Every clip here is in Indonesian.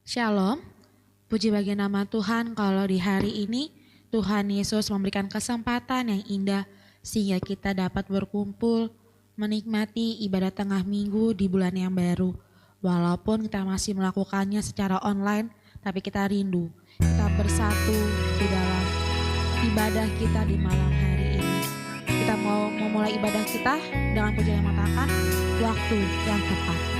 Shalom, puji bagi nama Tuhan kalau di hari ini Tuhan Yesus memberikan kesempatan yang indah sehingga kita dapat berkumpul menikmati ibadah tengah minggu di bulan yang baru. Walaupun kita masih melakukannya secara online, tapi kita rindu, kita bersatu di dalam ibadah kita di malam hari ini. Kita mau memulai ibadah kita dengan pujian yang mengatakan waktu yang tepat.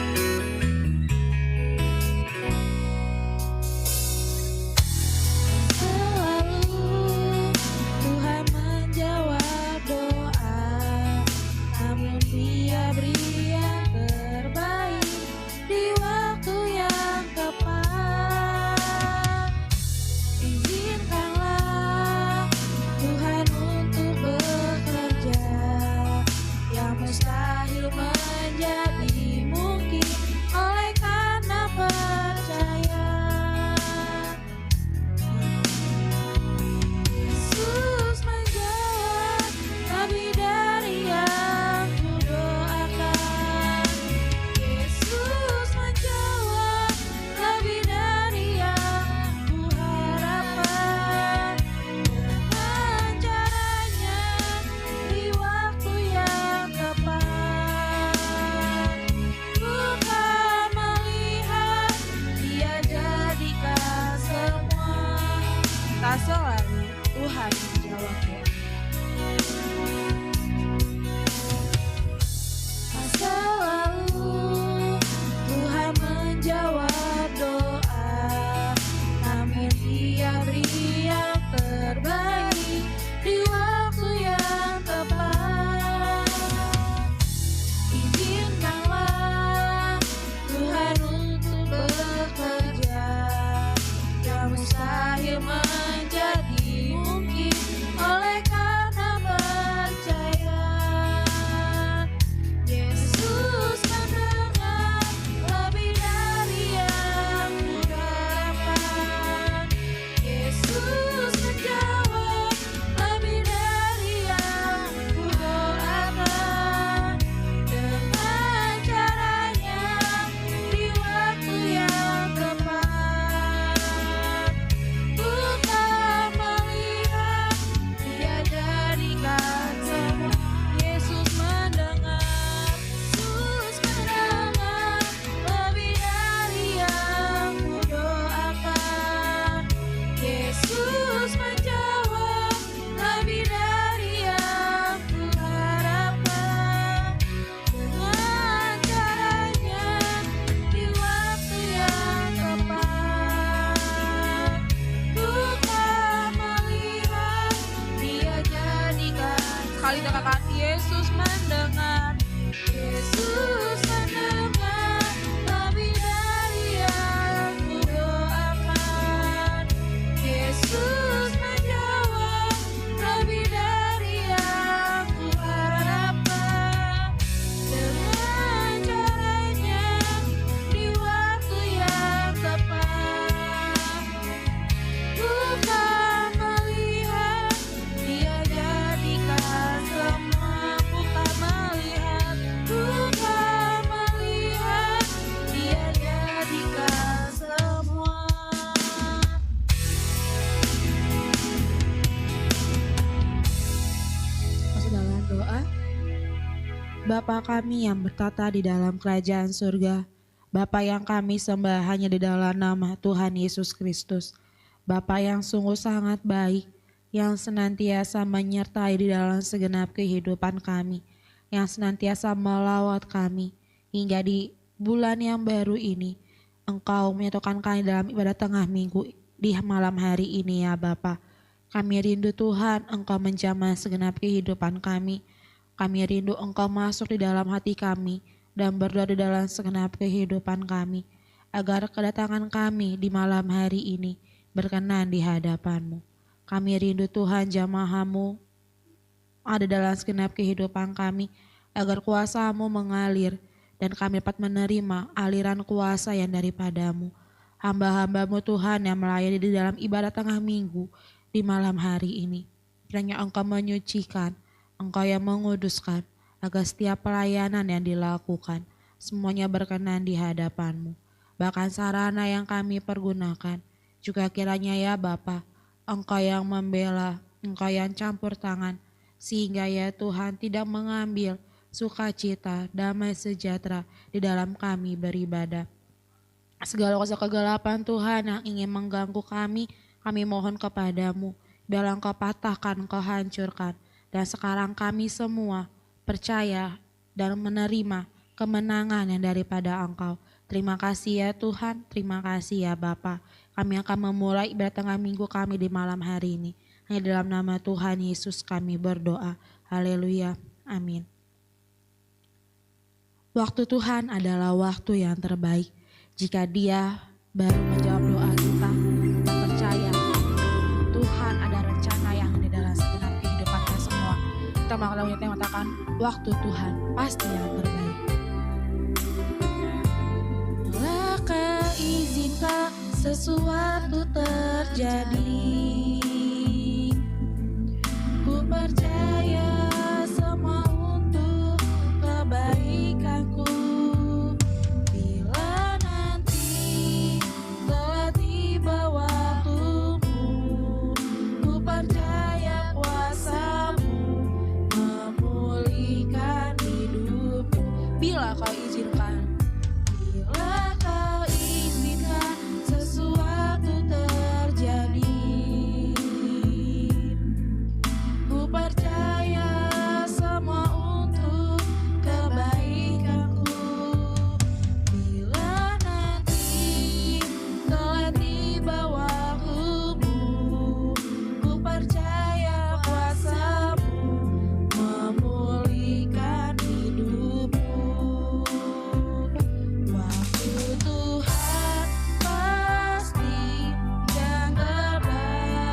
Bapa kami yang bertata di dalam kerajaan surga, Bapa yang kami sembah hanya di dalam nama Tuhan Yesus Kristus, Bapa yang sungguh sangat baik, yang senantiasa menyertai di dalam segenap kehidupan kami, yang senantiasa melawat kami, hingga di bulan yang baru ini, Engkau menyatukan kami dalam ibadah tengah minggu di malam hari ini ya Bapa. Kami rindu Tuhan, Engkau menjamah segenap kehidupan kami. Kami rindu Engkau masuk di dalam hati kami dan berdoa di dalam segenap kehidupan kami, agar kedatangan kami di malam hari ini berkenan di hadapan-Mu. Kami rindu Tuhan jamaha-Mu ada dalam segenap kehidupan kami, agar kuasa-Mu mengalir dan kami dapat menerima aliran kuasa yang daripada-Mu. Hamba-hamba-Mu Tuhan yang melayani di dalam ibadah tengah minggu di malam hari ini, kiranya Engkau menyucikan, Engkau yang menguduskan, agar setiap pelayanan yang dilakukan semuanya berkenan di hadapan-Mu. bahkan sarana yang kami pergunakan. Juga kiranya ya Bapa, Engkau yang membela, Engkau yang campur tangan, sehingga ya Tuhan tidak mengambil sukacita, damai sejahtera di dalam kami beribadah. Segala kuasa kegelapan Tuhan yang ingin mengganggu kami mohon kepadamu, biarlah Engkau patahkan, Engkau hancurkan. Dan sekarang kami semua percaya dan menerima kemenangan yang daripada Engkau. Terima kasih ya Tuhan, terima kasih ya Bapa. Kami akan memulai ibadah tengah minggu kami di malam hari ini. Hanya dalam nama Tuhan Yesus kami berdoa. Haleluya, amin. Waktu Tuhan adalah waktu yang terbaik. Jika Dia baru menjawab doa kita percaya Tuhan ada rencana yang ada dalam segenap kehidupan kita semua. Kita mengatakan waktu Tuhan pasti yang terbaik. Maka izinkan sesuatu terjadi. Ku percaya semua untuk kebaikanku. Bila nanti telah tiba waktumu, ku percaya kuasa-Mu memulihkan hidupku. Bila Kau izinkan, bila Kau izinkan sesuatu terjadi, ku percaya semua untuk kebaikanku. Bila nanti telah tiba waktumu, ku percaya kuasa-Mu memulihkan hidupku. Waktu Tuhan pasti yang terbaik,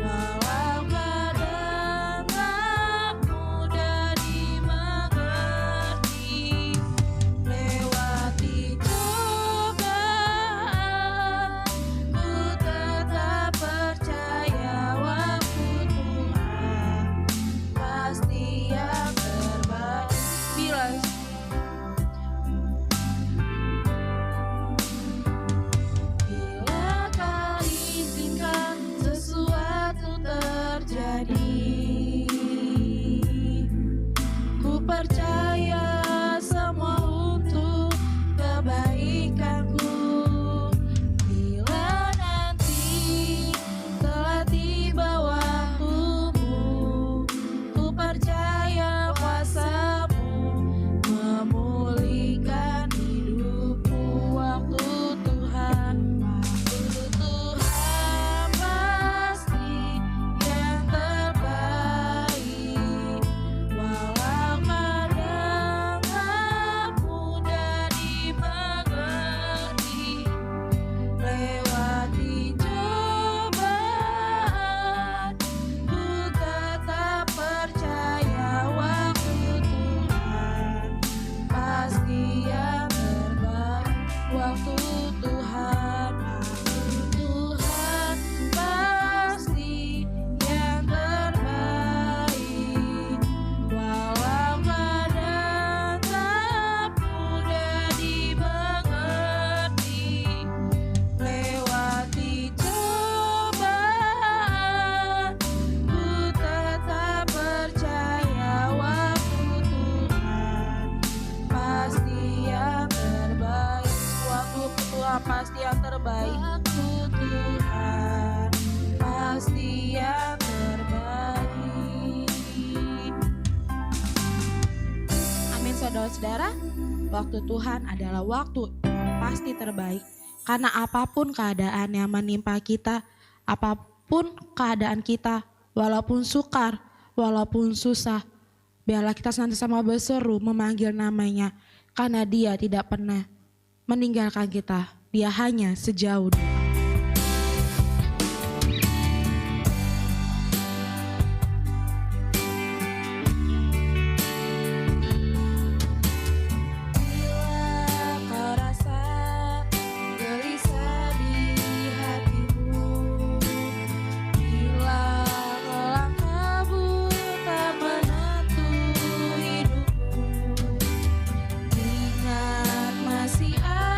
walau kadang tak mudah dimengerti. Lewati cobaan, ku tetap percaya waktu Tuhan pasti yang terbaik. Bila Kau izinkan sesuatu terjadi, ku percaya semua untuk kebaikanku. Bila nanti telah tiba waktumu, ku percaya kuasa-Mu memulihkan hidupku. Waktu Tuhan pasti yang terbaik, walau kadang tak mudah dimengerti. Lewati cobaan, ku tetap percaya waktu Tuhan pasti yang terbaik. Waktu Tuhan pasti yang terbaik, walau kadang tak mudah dimengerti. Lewati cobaan, ku tetap percaya waktu Tuhan pasti yang terbaik. Waktu Tuhan pasti yang terbaik. Waktu Tuhan pasti yang terbaik. Amin saudara-saudara. Waktu Tuhan adalah waktu yang pasti terbaik. Karena apapun keadaan yang menimpa kita, apapun keadaan kita, walaupun sukar, walaupun susah, biarlah kita senantiasa berseru memanggil namanya. Karena Dia tidak pernah meninggalkan kita, Dia hanya sejauh doa. Bila kau rasa gelisah di hatimu, bila langkah buta menentu hidupmu, ingat masih ada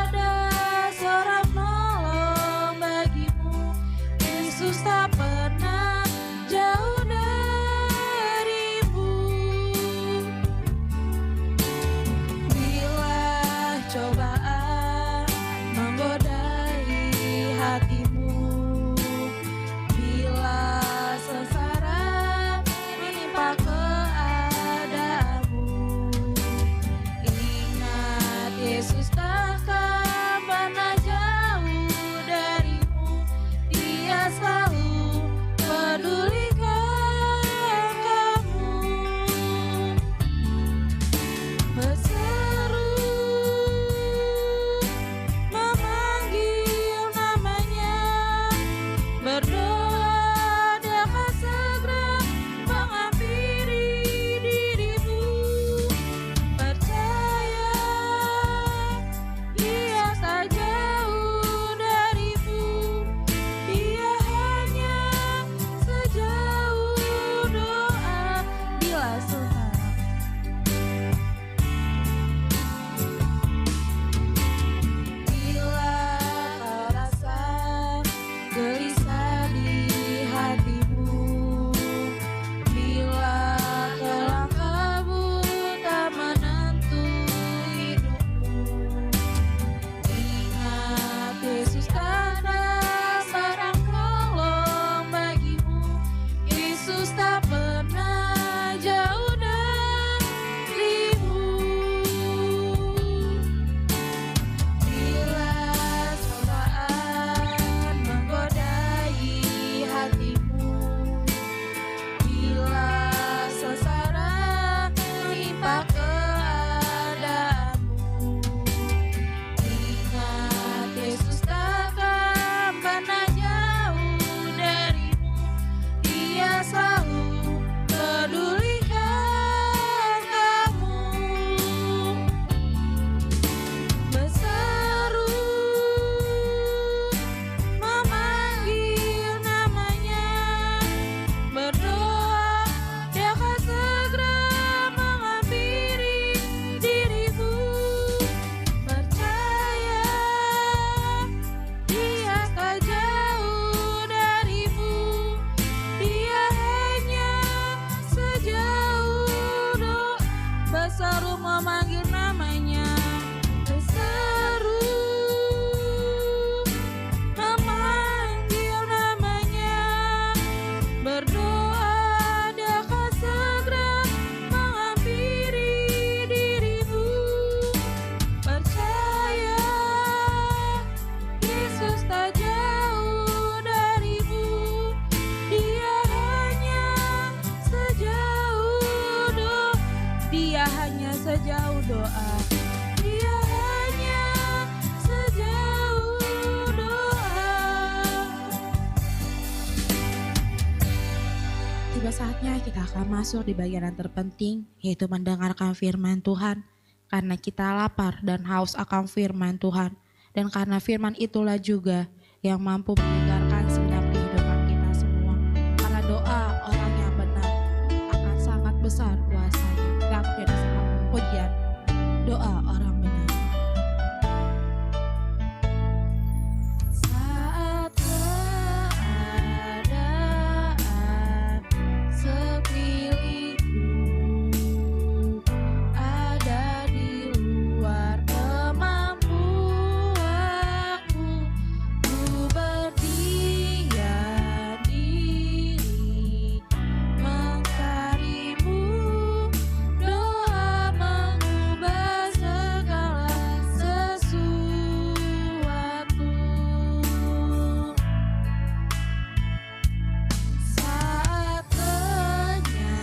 memanggil namanya, berseru memanggil namanya, berdoa Dia akan segera menghampiri dirimu. Percaya Yesus tak jauh darimu, Dia hanya sejauh doa, Dia hanya sejauh doa, Dia hanya sejauh doa. Tiba saatnya kita akan masuk di bagian yang terpenting, yaitu mendengarkan firman Tuhan. Karena kita lapar dan haus akan firman Tuhan. Dan karena firman itulah juga yang mampu menyegarkan segenap kehidupan kita semua. Karena doa orang yang benar akan sangat besar kuasanya. Dan tidak sangat pujian doa orang benar. Saat keadaan sekelilingku ada di luar kemampuanku, ku berdiam diri mencarimu. Doa mengubah segala sesuatu. Saat kenyataan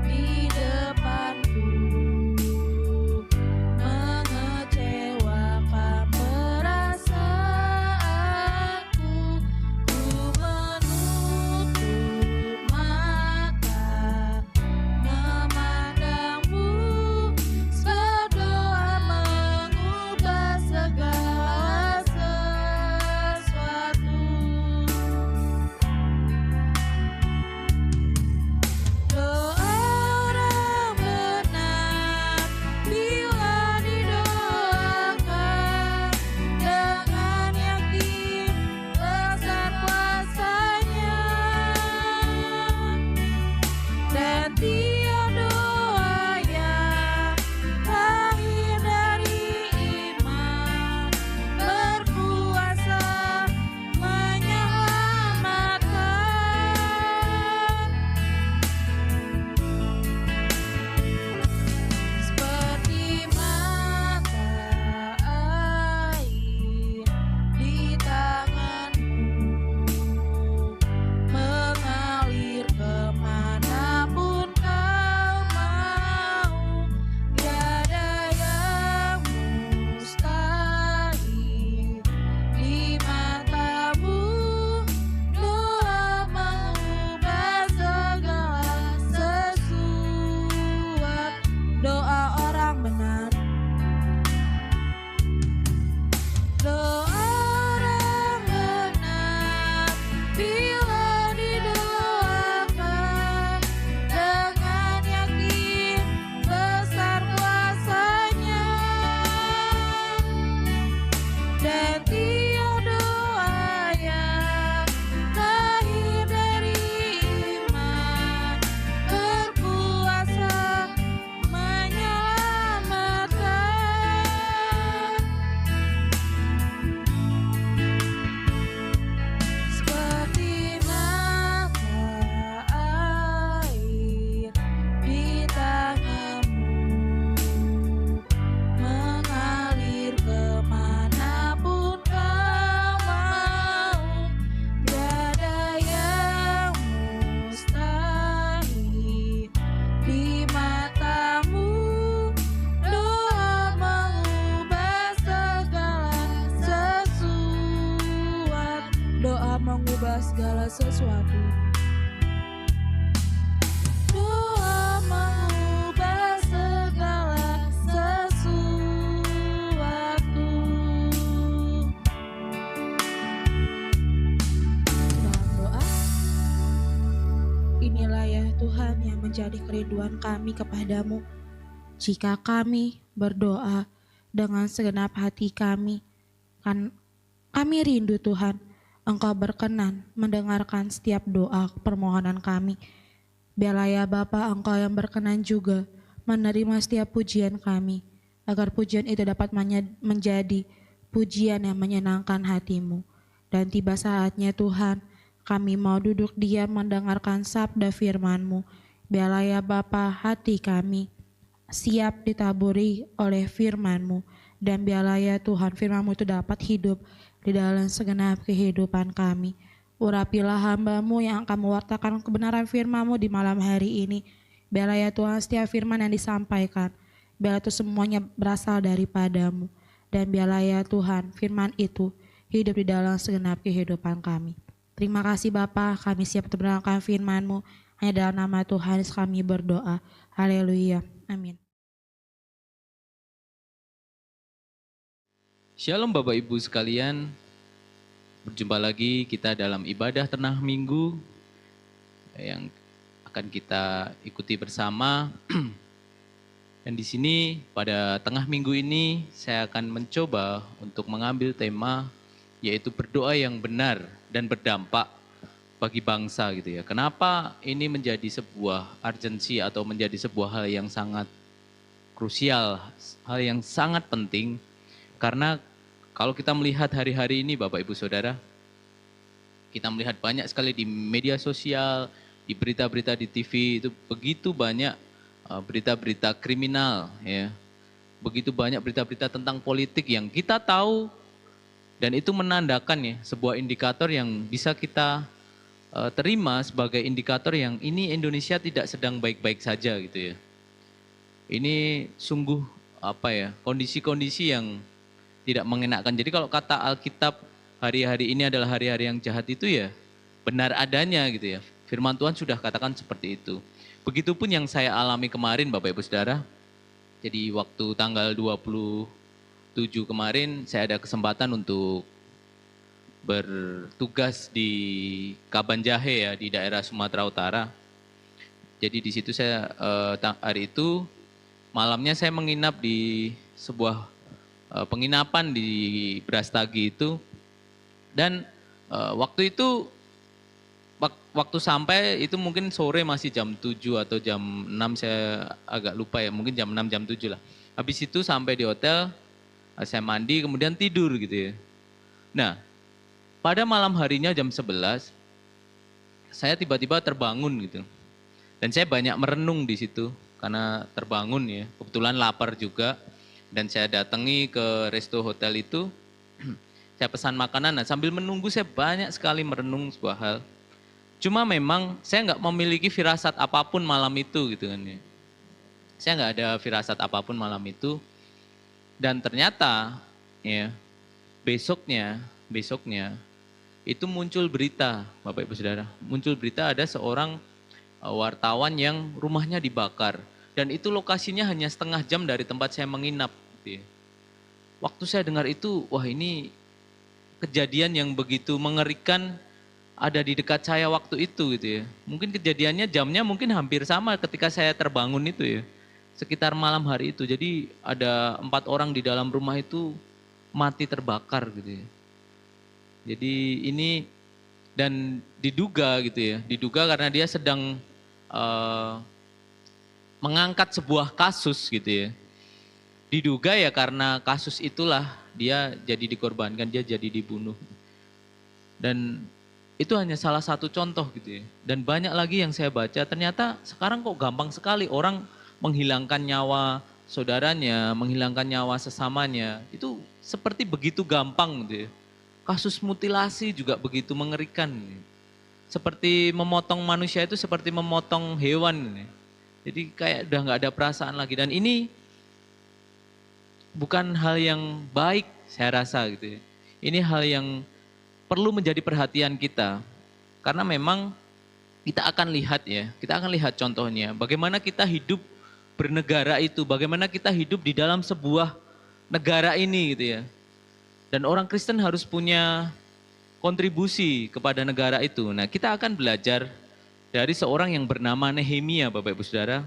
di depanku mengecewakan perasaanku, ku menutup mata memandangmu. Berdoa mengubah segala sesuatu. Doa orang benar bila didoakan dengan yakin besar kuasanya, dan tiap doa yang lahir dari iman berkuasa menyelamatkan. Seperti mata air di tanganmu, mengalir kemanapun kau mau. Tiada yang mustahil di matamu. Doa mengubah segala sesuatu. Doa orang benar. Doa orang benar bila didoakan dengan yakin besar kuasanya, dan tiap doa yang lahir dari iman berkuasa menyelamatkan. Seperti mata air di tanganmu, mengalir kemanapun kau mau. Tiada yang mustahil di matamu. Doa mengubah segala sesuatu. Doa mengubah segala sesuatu. Doa mengubah segala sesuatu. Dalam doa, inilah ya Tuhan yang menjadi kerinduan kami kepadamu. Jika kami berdoa dengan segenap hati kami, kan kami rindu Tuhan, Engkau berkenan mendengarkan setiap doa permohonan kami. Biarlah ya Bapa, Engkau yang berkenan juga menerima setiap pujian kami, agar pujian itu dapat menjadi pujian yang menyenangkan hati-Mu. Dan tiba saatnya Tuhan, kami mau duduk diam mendengarkan sabda firman-Mu. Biarlah ya Bapa, hati kami siap ditaburi oleh firman-Mu. Dan biarlah ya Tuhan, firman-Mu itu dapat hidup di dalam segenap kehidupan kami. Urapilah hamba-Mu yang akan mewartakan kebenaran firman-Mu di malam hari ini. Biarlah ya Tuhan, setiap firman yang disampaikan, biarlah itu semuanya berasal daripada-Mu. Dan biarlah ya Tuhan, firman itu hidup di dalam segenap kehidupan kami. Terima kasih Bapa, kami siap untuk mendengarkan firman-Mu. Hanya dalam nama Tuhan kami berdoa. Haleluya. Amin. Shalom Bapak Ibu sekalian, berjumpa lagi kita dalam ibadah Tengah Minggu yang akan kita ikuti bersama. Dan di sini pada Tengah Minggu ini saya akan mencoba untuk mengambil tema yaitu berdoa yang benar dan berdampak bagi bangsa gitu ya. Kenapa ini menjadi sebuah urgensi atau menjadi sebuah hal yang sangat krusial, hal yang sangat penting, karena kalau kita melihat hari-hari ini Bapak Ibu Saudara, kita melihat banyak sekali di media sosial, di berita-berita di TV, itu begitu banyak berita-berita kriminal ya. Begitu banyak berita-berita tentang politik yang kita tahu, dan itu menandakan ya sebuah indikator yang bisa kita terima sebagai indikator yang ini Indonesia tidak sedang baik-baik saja gitu ya. Ini sungguh kondisi-kondisi yang tidak mengenakan. Jadi kalau kata Alkitab hari-hari ini adalah hari-hari yang jahat itu ya benar adanya gitu ya. Firman Tuhan sudah katakan seperti itu. Begitupun yang saya alami kemarin Bapak Ibu Saudara. Jadi waktu tanggal 27 kemarin saya ada kesempatan untuk bertugas di Kabanjahe ya, di daerah Sumatera Utara. Jadi di situ saya hari itu malamnya saya menginap di sebuah penginapan di Brastagi itu. Dan waktu itu waktu sampai itu mungkin sore masih jam 7 atau jam 6, saya agak lupa ya, mungkin jam 6 jam 7 lah. Habis itu sampai di hotel, saya mandi kemudian tidur gitu ya. Nah, pada malam harinya jam 11 saya tiba-tiba terbangun gitu. Dan saya banyak merenung di situ karena terbangun ya. Kebetulan lapar juga dan saya datangi ke resto hotel itu. Saya pesan makanan. Nah, sambil menunggu saya banyak sekali merenung sebuah hal. Cuma memang saya nggak memiliki firasat apapun malam itu gitu kan ya. Saya nggak ada firasat apapun malam itu. Dan ternyata ya besoknya itu muncul berita, Bapak Ibu Saudara. Muncul berita ada seorang wartawan yang rumahnya dibakar. Dan itu lokasinya hanya setengah jam dari tempat saya menginap. Gitu ya. Waktu saya dengar itu, wah ini kejadian yang begitu mengerikan ada di dekat saya waktu itu gitu ya. Mungkin kejadiannya jamnya mungkin hampir sama ketika saya terbangun itu ya. Sekitar malam hari itu. Jadi ada 4 orang di dalam rumah itu mati terbakar gitu ya. Jadi ini dan diduga gitu ya, diduga karena dia sedang mengangkat sebuah kasus gitu ya. Diduga ya karena kasus itulah dia jadi dikorbankan, dia jadi dibunuh. Dan itu hanya salah satu contoh gitu ya. Dan banyak lagi yang saya baca, ternyata sekarang kok gampang sekali orang menghilangkan nyawa saudaranya, menghilangkan nyawa sesamanya. Itu seperti begitu gampang gitu ya. Kasus mutilasi juga begitu mengerikan. Seperti memotong manusia itu seperti memotong hewan. Jadi kayak udah gak ada perasaan lagi. Dan ini bukan hal yang baik saya rasa gitu ya. Ini hal yang perlu menjadi perhatian kita. Karena memang kita akan lihat ya, kita akan lihat contohnya. Bagaimana kita hidup bernegara itu, bagaimana kita hidup di dalam sebuah negara ini gitu ya. Dan orang Kristen harus punya kontribusi kepada negara itu. Nah, kita akan belajar dari seorang yang bernama Nehemia, Bapak Ibu Saudara.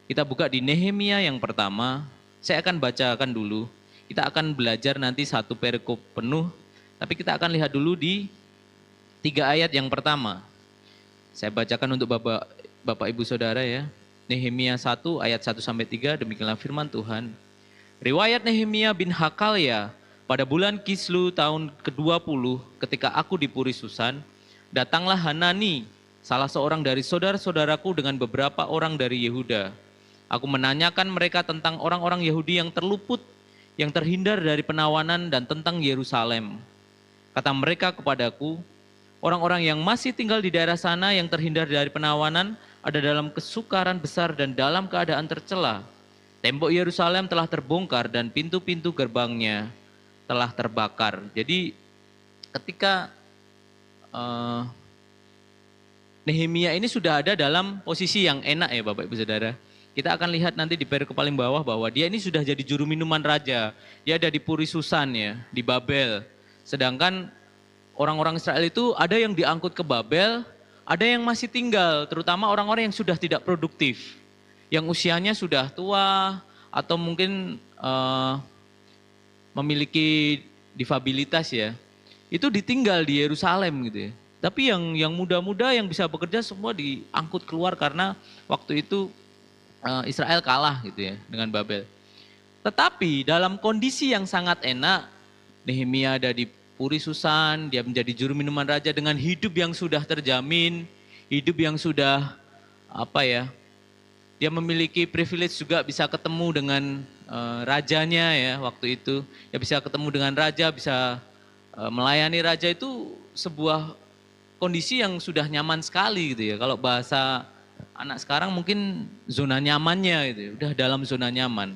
Kita buka di Nehemia yang pertama. Saya akan bacakan dulu. Kita akan belajar nanti satu perikop penuh. Tapi kita akan lihat dulu di 3 ayat yang pertama. Saya bacakan untuk Bapak Bapak Ibu Saudara ya. Nehemia 1 ayat 1 sampai 3 demikianlah firman Tuhan. Riwayat Nehemia bin Hakalya, pada bulan Kislu tahun ke-20 ketika aku di Puri Susan, datanglah Hanani, salah seorang dari saudara-saudaraku dengan beberapa orang dari Yehuda. Aku menanyakan mereka tentang orang-orang Yahudi yang terluput, yang terhindar dari penawanan dan tentang Yerusalem. Kata mereka kepadaku, orang-orang yang masih tinggal di daerah sana yang terhindar dari penawanan ada dalam kesukaran besar dan dalam keadaan tercela. Tembok Yerusalem telah terbongkar dan pintu-pintu gerbangnya telah terbakar. Jadi ketika Nehemia ini sudah ada dalam posisi yang enak ya Bapak Ibu Saudara. Kita akan lihat nanti di perikop paling bawah bahwa dia ini sudah jadi juru minuman raja. Dia ada di Puri Susan ya, di Babel. Sedangkan orang-orang Israel itu ada yang diangkut ke Babel, ada yang masih tinggal, terutama orang-orang yang sudah tidak produktif. Yang usianya sudah tua atau mungkin memiliki difabilitas ya, itu ditinggal di Yerusalem gitu ya. Tapi yang muda-muda yang bisa bekerja semua diangkut keluar karena waktu itu Israel kalah gitu ya dengan Babel. Tetapi dalam kondisi yang sangat enak, Nehemia ada di Puri Susan, dia menjadi juru minuman raja dengan hidup yang sudah terjamin, hidup yang sudah dia memiliki privilege juga bisa ketemu dengan rajanya ya waktu itu. Dia bisa ketemu dengan raja, bisa melayani raja, itu sebuah kondisi yang sudah nyaman sekali gitu ya. Kalau bahasa anak sekarang mungkin zona nyamannya gitu ya, udah dalam zona nyaman.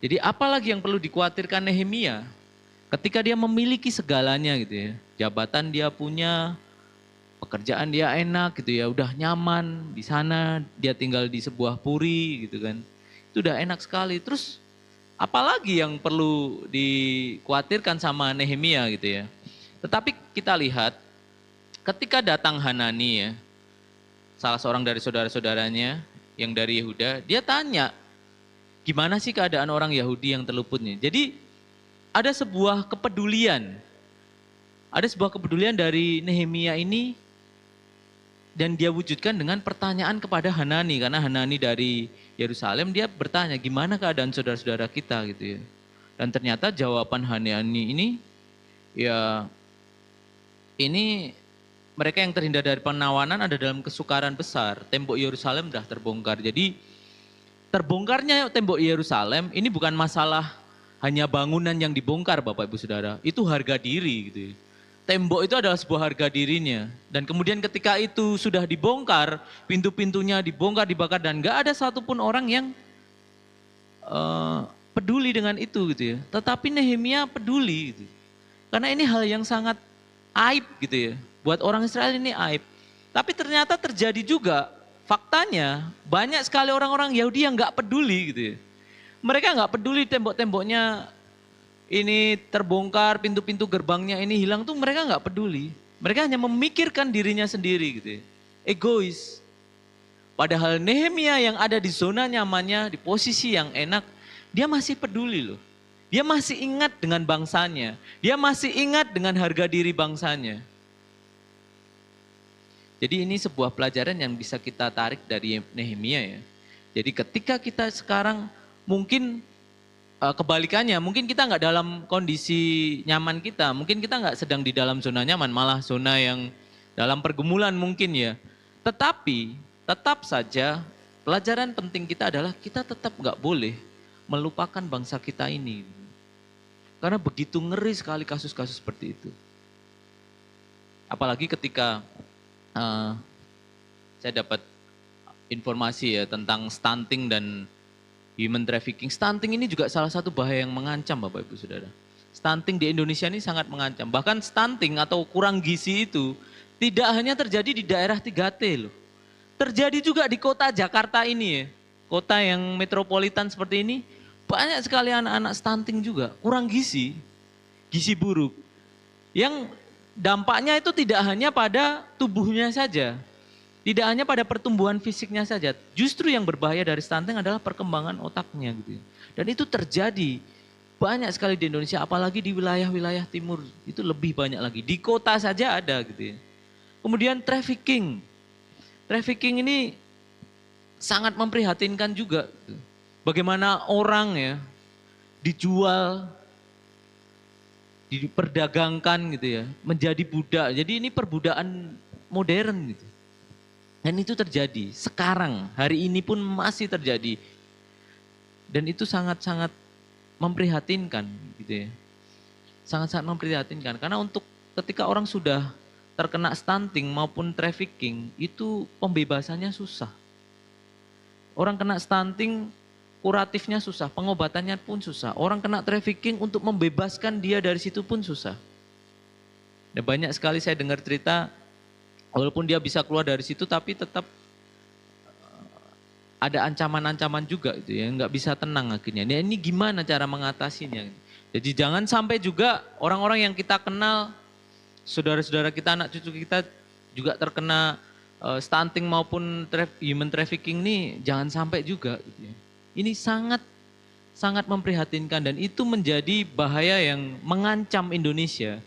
Jadi apalagi yang perlu dikhawatirkan Nehemia ketika dia memiliki segalanya gitu ya. Jabatan dia punya, pekerjaan dia enak gitu ya, udah nyaman di sana, dia tinggal di sebuah puri gitu kan. Itu udah enak sekali. Terus apalagi yang perlu dikhawatirkan sama Nehemia gitu ya. Tetapi kita lihat ketika datang Hanani ya, salah seorang dari saudara-saudaranya yang dari Yehuda, dia tanya, gimana sih keadaan orang Yahudi yang terluputnya? Jadi ada sebuah kepedulian. Ada sebuah kepedulian dari Nehemia ini dan dia wujudkan dengan pertanyaan kepada Hanani, karena Hanani dari Yerusalem, dia bertanya gimana keadaan saudara-saudara kita gitu ya. Dan ternyata jawaban Hanani ini ya, ini mereka yang terhindar dari penawanan ada dalam kesukaran besar. Tembok Yerusalem sudah terbongkar. Jadi terbongkarnya tembok Yerusalem ini bukan masalah hanya bangunan yang dibongkar Bapak Ibu Saudara. Itu harga diri gitu ya. Tembok itu adalah sebuah harga dirinya. Dan kemudian ketika itu sudah dibongkar, pintu-pintunya dibongkar, dibakar, dan gak ada satupun orang yang peduli dengan itu gitu ya. Tetapi Nehemia peduli gitu. Karena ini hal yang sangat aib gitu ya. Buat orang Israel ini aib. Tapi ternyata terjadi juga, faktanya banyak sekali orang-orang Yahudi yang gak peduli gitu ya. Mereka gak peduli tembok-temboknya ini terbongkar, pintu-pintu gerbangnya ini hilang tuh mereka nggak peduli. Mereka hanya memikirkan dirinya sendiri gitu ya. Egois. Padahal Nehemia yang ada di zona nyamannya, di posisi yang enak, dia masih peduli loh. Dia masih ingat dengan bangsanya. Dia masih ingat dengan harga diri bangsanya. Jadi ini sebuah pelajaran yang bisa kita tarik dari Nehemia ya. Jadi ketika kita sekarang mungkin kebalikannya, mungkin kita nggak dalam kondisi nyaman kita, mungkin kita nggak sedang di dalam zona nyaman, malah zona yang dalam pergumulan mungkin ya. Tetapi tetap saja pelajaran penting kita adalah kita tetap nggak boleh melupakan bangsa kita ini. Karena begitu ngeri sekali kasus-kasus seperti itu. Apalagi ketika saya dapat informasi ya tentang stunting dan human trafficking. Stunting ini juga salah satu bahaya yang mengancam Bapak Ibu Saudara. Stunting di Indonesia ini sangat mengancam. Bahkan stunting atau kurang gizi itu tidak hanya terjadi di daerah 3T loh. Terjadi juga di kota Jakarta ini ya. Kota yang metropolitan seperti ini, banyak sekali anak-anak stunting juga. Kurang gizi, gizi buruk. Yang dampaknya itu tidak hanya pada tubuhnya saja. Tidak hanya pada pertumbuhan fisiknya saja, justru yang berbahaya dari stunting adalah perkembangan otaknya gitu. Dan itu terjadi banyak sekali di Indonesia, apalagi di wilayah-wilayah timur itu lebih banyak lagi. Di kota saja ada gitu ya. Kemudian trafficking. trafficking ini sangat memprihatinkan juga. Bagaimana orang ya dijual, diperdagangkan gitu ya, menjadi budak. Jadi ini perbudakan modern gitu. Dan itu terjadi sekarang, hari ini pun masih terjadi. Dan itu sangat-sangat memprihatinkan gitu ya. Sangat-sangat memprihatinkan karena untuk ketika orang sudah terkena stunting maupun trafficking itu pembebasannya susah. Orang kena stunting kuratifnya susah, pengobatannya pun susah. Orang kena trafficking untuk membebaskan dia dari situ pun susah. Dan banyak sekali saya dengar cerita walaupun dia bisa keluar dari situ tapi tetap ada ancaman-ancaman juga gitu ya, nggak bisa tenang akhirnya. Nah, ini gimana cara mengatasinya? Jadi jangan sampai juga orang-orang yang kita kenal, saudara-saudara kita, anak cucu kita juga terkena stunting maupun human trafficking nih, jangan sampai juga. Gitu ya. Ini sangat memprihatinkan dan itu menjadi bahaya yang mengancam Indonesia,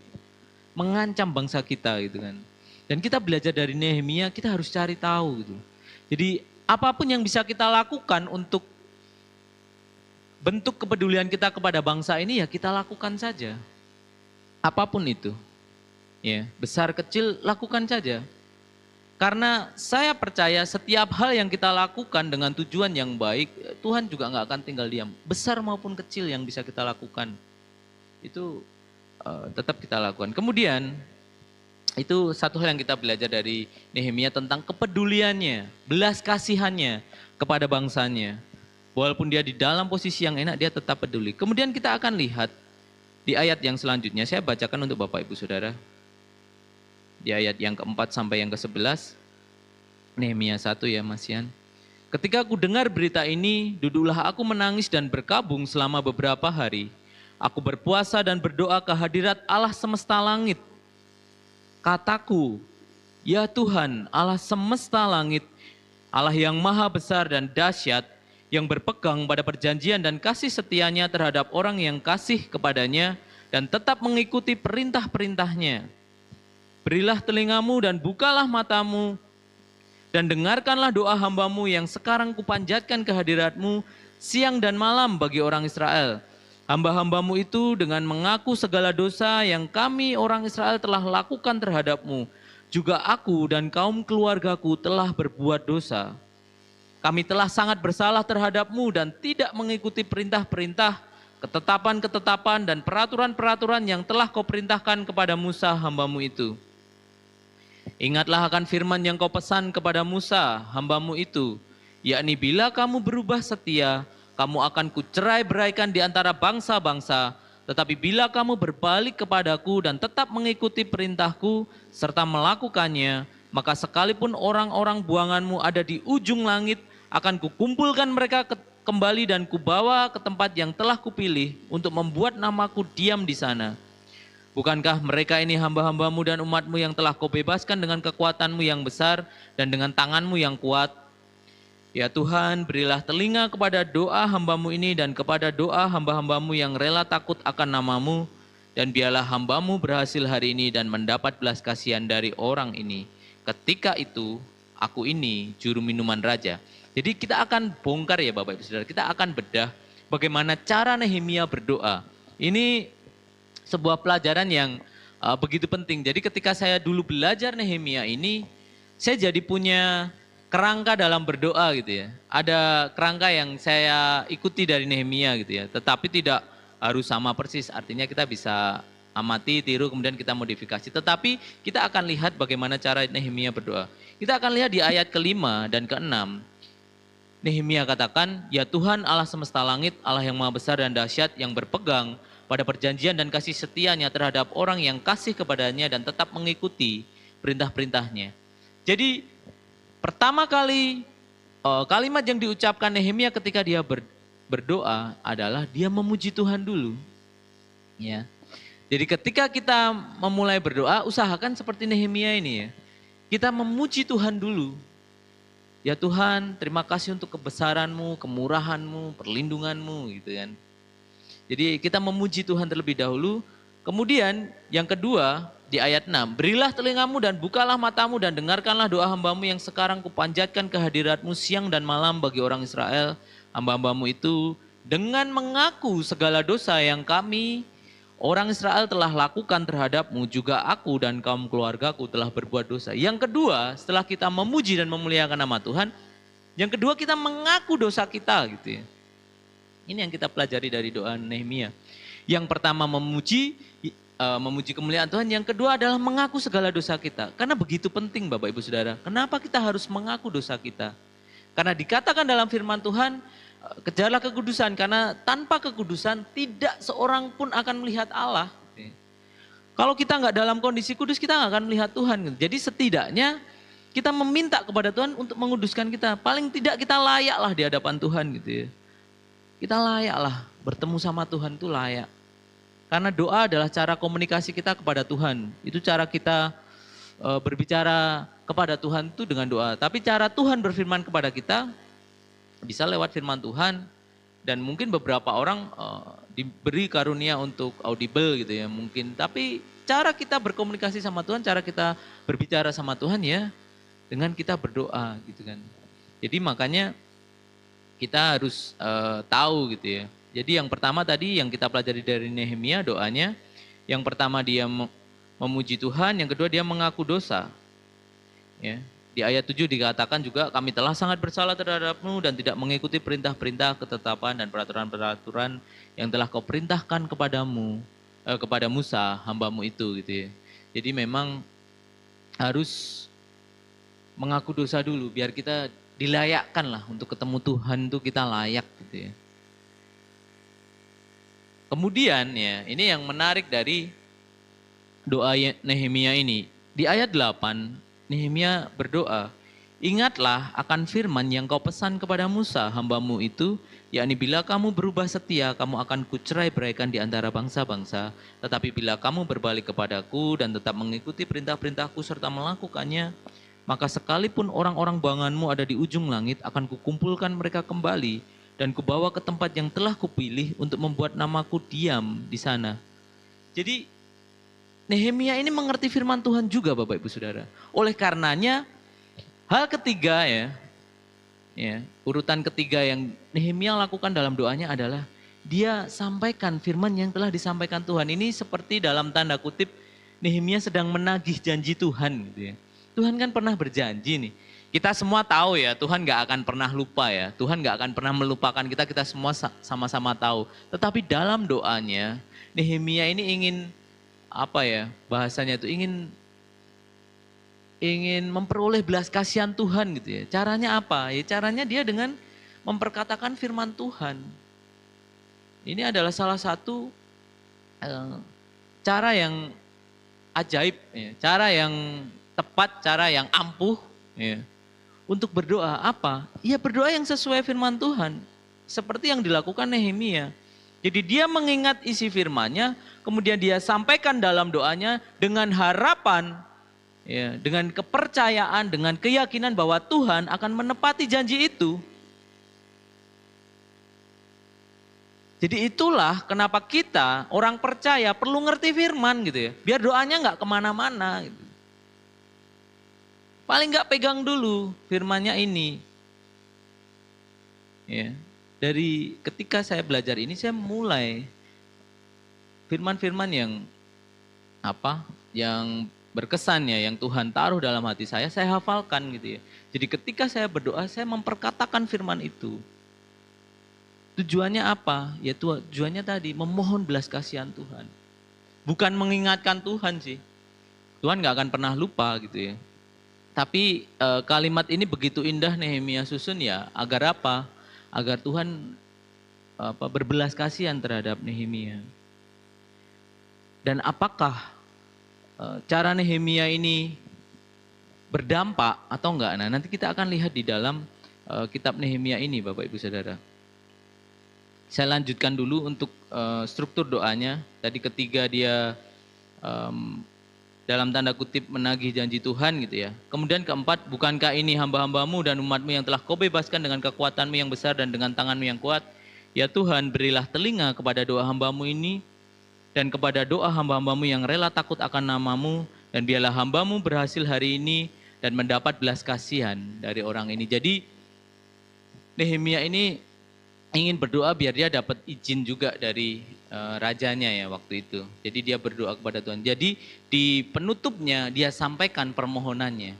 mengancam bangsa kita gitu kan. Dan kita belajar dari Nehemia, kita harus cari tahu gitu. Jadi apapun yang bisa kita lakukan untuk bentuk kepedulian kita kepada bangsa ini ya kita lakukan saja. Apapun itu. Ya, besar kecil lakukan saja. Karena saya percaya setiap hal yang kita lakukan dengan tujuan yang baik, Tuhan juga nggak akan tinggal diam. Besar maupun kecil yang bisa kita lakukan, itu tetap kita lakukan. Kemudian, itu satu hal yang kita belajar dari Nehemia tentang kepeduliannya, belas kasihannya kepada bangsanya. Walaupun dia di dalam posisi yang enak, dia tetap peduli. Kemudian kita akan lihat di ayat yang selanjutnya, saya bacakan untuk Bapak Ibu Saudara. Di ayat yang keempat sampai yang ke-11, Nehemia 1 ya Mas Yan. Ketika aku dengar berita ini, duduklah aku menangis dan berkabung selama beberapa hari. Aku berpuasa dan berdoa ke hadirat Allah semesta langit. Kataku, ya Tuhan Allah semesta langit, Allah yang maha besar dan dahsyat, yang berpegang pada perjanjian dan kasih setianya terhadap orang yang kasih kepadanya dan tetap mengikuti perintah-perintahnya. Berilah telingamu dan bukalah matamu dan dengarkanlah doa hambamu yang sekarang kupanjatkan ke hadiratmu siang dan malam bagi orang Israel. Hamba-hambamu itu dengan mengaku segala dosa yang kami orang Israel telah lakukan terhadapmu. Juga aku dan kaum keluargaku telah berbuat dosa. Kami telah sangat bersalah terhadapmu dan tidak mengikuti perintah-perintah, ketetapan-ketetapan dan peraturan-peraturan yang telah kau perintahkan kepada Musa hambamu itu. Ingatlah akan firman yang kau pesan kepada Musa hambamu itu, yakni bila kamu berubah setia, kamu akan kucerai-beraikan di antara bangsa-bangsa, tetapi bila kamu berbalik kepadaku dan tetap mengikuti perintahku serta melakukannya, maka sekalipun orang-orang buanganmu ada di ujung langit, akan kukumpulkan mereka kembali dan kubawa ke tempat yang telah kupilih untuk membuat namaku diam di sana. Bukankah mereka ini hamba-hambamu dan umatmu yang telah kau bebaskan dengan kekuatanmu yang besar dan dengan tanganmu yang kuat? Ya Tuhan, berilah telinga kepada doa hambamu ini dan kepada doa hamba-hambamu yang rela takut akan namamu, dan biarlah hambamu berhasil hari ini dan mendapat belas kasihan dari orang ini. Ketika itu, aku ini juru minuman raja. Jadi kita akan bongkar ya Bapak Ibu Saudara, kita akan bedah bagaimana cara Nehemia berdoa. Ini sebuah pelajaran yang begitu penting. Jadi ketika saya dulu belajar Nehemia ini, saya jadi punya kerangka dalam berdoa gitu ya. Ada kerangka yang saya ikuti dari Nehemia gitu ya. Tetapi tidak harus sama persis, artinya kita bisa amati, tiru, kemudian kita modifikasi. Tetapi kita akan lihat bagaimana cara Nehemia berdoa. Kita akan lihat di ayat ke-5 dan ke-6. Nehemia katakan, ya Tuhan Allah semesta langit, Allah yang maha besar dan dahsyat, yang berpegang pada perjanjian dan kasih setianya terhadap orang yang kasih kepadanya dan tetap mengikuti perintah-perintahnya. Jadi pertama kali kalimat yang diucapkan Nehemia ketika dia berdoa adalah dia memuji Tuhan dulu. Ya. Jadi ketika kita memulai berdoa, usahakan seperti Nehemia ini ya. Kita memuji Tuhan dulu. Ya Tuhan, terima kasih untuk kebesaran-Mu, kemurahan-Mu, perlindungan-Mu gitu kan. Jadi kita memuji Tuhan terlebih dahulu. Kemudian yang kedua, di ayat 6. Berilah telingamu dan bukalah matamu dan dengarkanlah doa hambamu yang sekarang kupanjatkan ke hadiratmu siang dan malam bagi orang Israel. Hamba-hambamu itu dengan mengaku segala dosa yang kami orang Israel telah lakukan terhadapmu, juga aku dan kaum keluargaku telah berbuat dosa. Yang kedua, setelah kita memuji dan memuliakan nama Tuhan, yang kedua kita mengaku dosa kita gitu ya. Ini yang kita pelajari dari doa Nehemia. Yang pertama memuji kemuliaan Tuhan, yang kedua adalah mengaku segala dosa kita. Karena begitu penting Bapak Ibu Saudara. Kenapa kita harus mengaku dosa kita? Karena dikatakan dalam firman Tuhan, kejarlah kekudusan, karena tanpa kekudusan tidak seorang pun akan melihat Allah. Kalau kita nggak dalam kondisi kudus, kita nggak akan melihat Tuhan. Jadi setidaknya kita meminta kepada Tuhan untuk menguduskan kita. Paling tidak kita layaklah di hadapan Tuhan gitu ya. Kita layaklah bertemu sama Tuhan itu layak. Karena doa adalah cara komunikasi kita kepada Tuhan. Itu cara kita berbicara kepada Tuhan itu dengan doa. Tapi cara Tuhan berfirman kepada kita bisa lewat firman Tuhan. Dan mungkin beberapa orang diberi karunia untuk audible gitu ya mungkin. Tapi cara kita berkomunikasi sama Tuhan, cara kita berbicara sama Tuhan ya dengan kita berdoa gitu kan. Jadi makanya kita harus tahu gitu ya. Jadi yang pertama tadi yang kita pelajari dari Nehemia doanya, yang pertama dia memuji Tuhan, yang kedua dia mengaku dosa. Ya. Di ayat 7 dikatakan juga kami telah sangat bersalah terhadapmu dan tidak mengikuti perintah-perintah, ketetapan dan peraturan-peraturan yang telah kau perintahkan kepadamu, kepada Musa hambamu itu gitu ya. Jadi memang harus mengaku dosa dulu biar kita dilayakkan lah untuk ketemu Tuhan itu kita layak gitu ya. Kemudian ya ini yang menarik dari doa Nehemia ini. Di ayat 8 Nehemia berdoa, ingatlah akan firman yang kau pesan kepada Musa hambamu itu, yakni bila kamu berubah setia kamu akan kucerai-beraikan di antara bangsa-bangsa, tetapi bila kamu berbalik kepadaku dan tetap mengikuti perintah-perintahku serta melakukannya, maka sekalipun orang-orang banganmu ada di ujung langit, akan kukumpulkan mereka kembali dan kubawa ke tempat yang telah kupilih untuk membuat namaku diam di sana. Jadi Nehemia ini mengerti firman Tuhan juga Bapak Ibu Saudara. Oleh karenanya hal ketiga ya, urutan ketiga yang Nehemia lakukan dalam doanya adalah dia sampaikan firman yang telah disampaikan Tuhan. Ini seperti dalam tanda kutip Nehemia sedang menagih janji Tuhan gitu ya. Tuhan kan pernah berjanji nih. Kita semua tahu ya Tuhan gak akan pernah lupa ya. Tuhan gak akan pernah melupakan kita, kita semua sama-sama tahu. Tetapi dalam doanya Nehemia ini ingin bahasanya itu ingin memperoleh belas kasihan Tuhan gitu ya. Caranya apa? Ya caranya dia dengan memperkatakan firman Tuhan. Ini adalah salah satu cara yang ajaib, ya. Cara yang tepat, cara yang ampuh ya. Untuk berdoa apa? Ya berdoa yang sesuai firman Tuhan. Seperti yang dilakukan Nehemia. Jadi dia mengingat isi firman-Nya, kemudian dia sampaikan dalam doanya dengan harapan, ya, dengan kepercayaan, dengan keyakinan bahwa Tuhan akan menepati janji itu. Jadi itulah kenapa kita orang percaya perlu ngerti firman gitu ya, biar doanya nggak kemana-mana. Gitu. Paling nggak pegang dulu firman-Nya ini. Ya. Dari ketika saya belajar ini saya mulai firman-firman yang berkesan ya, yang Tuhan taruh dalam hati saya hafalkan gitu ya. Jadi ketika saya berdoa saya memperkatakan firman itu. Tujuannya apa? Ya tujuannya tadi memohon belas kasihan Tuhan. Bukan mengingatkan Tuhan sih. Tuhan gak akan pernah lupa gitu ya. Tapi kalimat ini begitu indah Nehemia susun ya, agar apa? Agar Tuhan berbelas kasihan terhadap Nehemia. Dan apakah cara Nehemia ini berdampak atau enggak? Nah nanti kita akan lihat di dalam kitab Nehemia ini Bapak Ibu Saudara. Saya lanjutkan dulu untuk struktur doanya. Tadi ketiga dia dalam tanda kutip menagih janji Tuhan gitu ya. Kemudian keempat, bukankah ini hamba-hambamu dan umatmu yang telah kau bebaskan dengan kekuatanmu yang besar dan dengan tanganmu yang kuat? Ya Tuhan, berilah telinga kepada doa hambamu ini dan kepada doa hamba-hambamu yang rela takut akan namamu, dan biarlah hambamu berhasil hari ini dan mendapat belas kasihan dari orang ini. Jadi Nehemia ini ingin berdoa biar dia dapat izin juga dari rajanya ya waktu itu. Jadi dia berdoa kepada Tuhan. Jadi di penutupnya dia sampaikan permohonannya.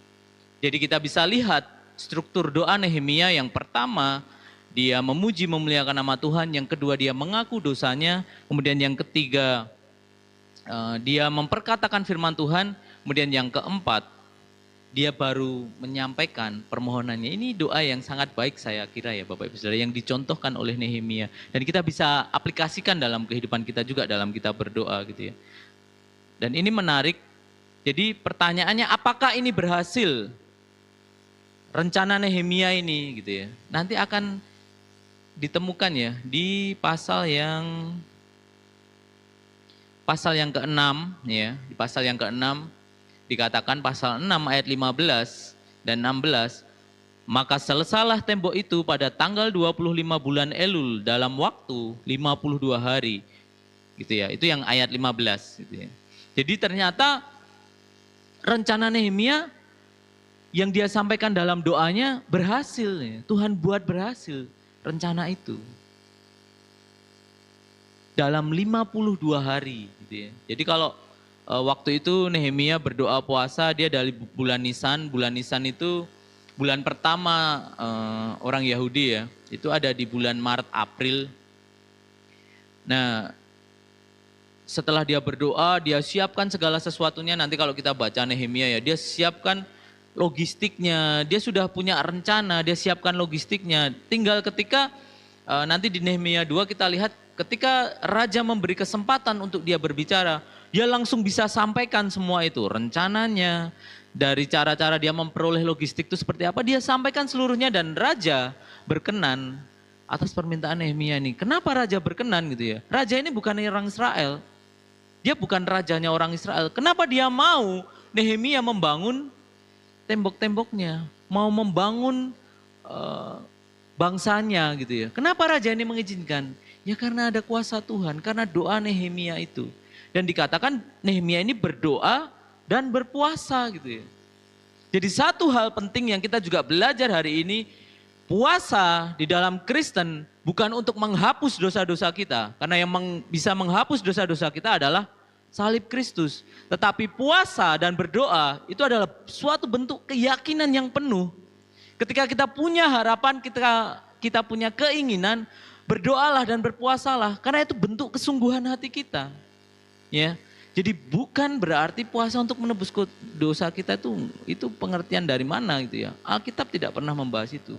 Jadi kita bisa lihat struktur doa Nehemia. Yang pertama dia memuji memuliakan nama Tuhan. Yang kedua dia mengaku dosanya. Kemudian yang ketiga dia memperkatakan firman Tuhan. Kemudian yang keempat dia baru menyampaikan permohonannya. Ini doa yang sangat baik saya kira ya Bapak Ibu Saudara, yang dicontohkan oleh Nehemia. Dan kita bisa aplikasikan dalam kehidupan kita juga dalam kita berdoa gitu ya. Dan ini menarik. Jadi pertanyaannya, apakah ini berhasil? Rencana Nehemia ini gitu ya. Nanti akan ditemukan ya di pasal yang ke-6 ya, di pasal yang ke-6 dikatakan pasal 6 ayat 15 dan 16, maka selesailah tembok itu pada tanggal 25 bulan Elul dalam waktu 52 hari. Gitu ya. Itu yang ayat 15 gitu ya. Jadi ternyata rencana Nehemia yang dia sampaikan dalam doanya berhasil ya. Tuhan buat berhasil rencana itu. Dalam 52 hari gitu ya. Jadi kalau waktu itu Nehemia berdoa puasa, dia dari bulan Nisan. Bulan Nisan itu bulan pertama orang Yahudi ya. Itu ada di bulan Maret, April. Nah, setelah dia berdoa, dia siapkan segala sesuatunya. Nanti kalau kita baca Nehemia ya, dia siapkan logistiknya. Dia sudah punya rencana, dia siapkan logistiknya. Tinggal ketika nanti di Nehemia 2 kita lihat ketika raja memberi kesempatan untuk dia berbicara, dia langsung bisa sampaikan semua itu, rencananya, dari cara-cara dia memperoleh logistik itu seperti apa, dia sampaikan seluruhnya dan raja berkenan atas permintaan Nehemia ini. Kenapa raja berkenan gitu ya? Raja ini bukan orang Israel, dia bukan rajanya orang Israel. Kenapa dia mau Nehemia membangun tembok-temboknya, mau membangun bangsanya gitu ya? Kenapa raja ini mengizinkan? Ya karena ada kuasa Tuhan, karena doa Nehemia itu. Dan dikatakan Nehemia ini berdoa dan berpuasa gitu ya. Jadi satu hal penting yang kita juga belajar hari ini, puasa di dalam Kristen bukan untuk menghapus dosa-dosa kita. Karena yang bisa menghapus dosa-dosa kita adalah salib Kristus. Tetapi puasa dan berdoa itu adalah suatu bentuk keyakinan yang penuh. Ketika kita punya harapan, kita punya keinginan, berdoalah dan berpuasalah. Karena itu bentuk kesungguhan hati kita. Ya, jadi bukan berarti puasa untuk menebus dosa kita itu pengertian dari mana gitu ya. Alkitab tidak pernah membahas itu.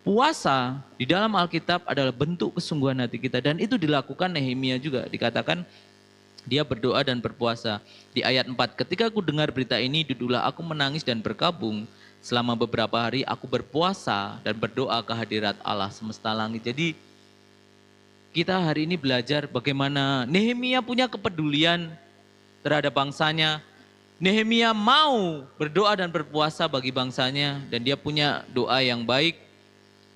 Puasa di dalam Alkitab adalah bentuk kesungguhan hati kita dan itu dilakukan Nehemia juga. Dikatakan dia berdoa dan berpuasa. Di ayat 4, ketika aku dengar berita ini, duduklah aku menangis dan berkabung. Selama beberapa hari aku berpuasa dan berdoa ke hadirat Allah semesta langit. Jadi kita hari ini belajar bagaimana Nehemia punya kepedulian terhadap bangsanya. Nehemia mau berdoa dan berpuasa bagi bangsanya dan dia punya doa yang baik.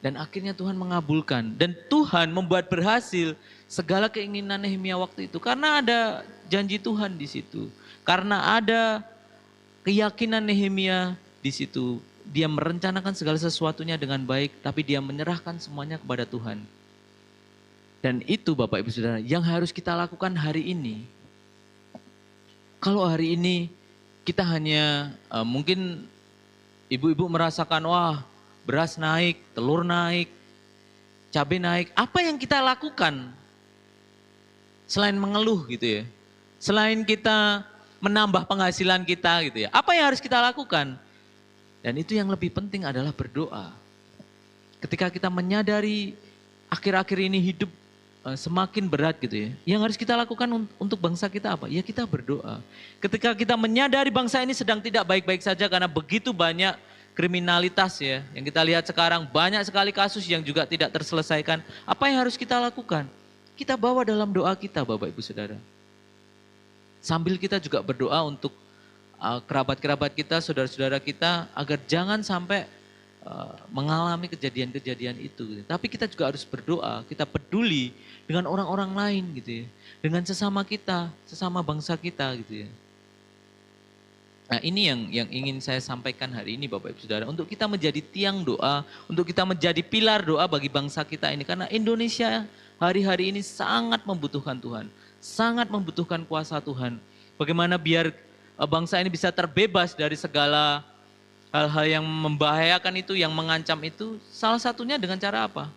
Dan akhirnya Tuhan mengabulkan dan Tuhan membuat berhasil segala keinginan Nehemia waktu itu. Karena ada janji Tuhan di situ. Karena ada keyakinan Nehemia di situ. Dia merencanakan segala sesuatunya dengan baik tapi dia menyerahkan semuanya kepada Tuhan. Dan itu Bapak Ibu Saudara yang harus kita lakukan hari ini. Kalau hari ini kita hanya mungkin ibu-ibu merasakan wah beras naik, telur naik, cabai naik. Apa yang kita lakukan selain mengeluh gitu ya. Selain kita menambah penghasilan kita gitu ya. Apa yang harus kita lakukan? Dan itu yang lebih penting adalah berdoa. Ketika kita menyadari akhir-akhir ini hidup semakin berat gitu ya. Yang harus kita lakukan untuk bangsa kita apa? Ya kita berdoa. Ketika kita menyadari bangsa ini sedang tidak baik-baik saja karena begitu banyak kriminalitas ya. Yang kita lihat sekarang banyak sekali kasus yang juga tidak terselesaikan. Apa yang harus kita lakukan? Kita bawa dalam doa kita Bapak Ibu Saudara. Sambil kita juga berdoa untuk kerabat-kerabat kita, saudara-saudara kita agar jangan sampai mengalami kejadian-kejadian itu. Gitu. Tapi kita juga harus berdoa, kita peduli dengan orang-orang lain gitu ya. Dengan sesama kita, sesama bangsa kita gitu ya. Nah ini yang ingin saya sampaikan hari ini Bapak Ibu Saudara. Untuk kita menjadi tiang doa, untuk kita menjadi pilar doa bagi bangsa kita ini. Karena Indonesia hari-hari ini sangat membutuhkan Tuhan. Sangat membutuhkan kuasa Tuhan. Bagaimana biar bangsa ini bisa terbebas dari segala hal-hal yang membahayakan itu, yang mengancam itu. Salah satunya dengan cara apa?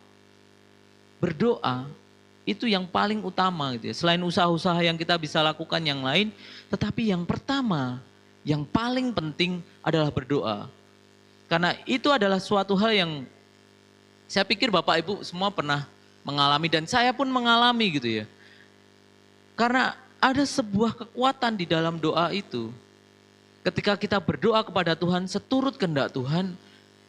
Berdoa. Itu yang paling utama gitu ya. Selain usaha-usaha yang kita bisa lakukan yang lain. Tetapi yang pertama, yang paling penting adalah berdoa. Karena itu adalah suatu hal yang saya pikir Bapak Ibu semua pernah mengalami dan saya pun mengalami gitu ya. Karena ada sebuah kekuatan di dalam doa itu. Ketika kita berdoa kepada Tuhan, seturut kehendak Tuhan,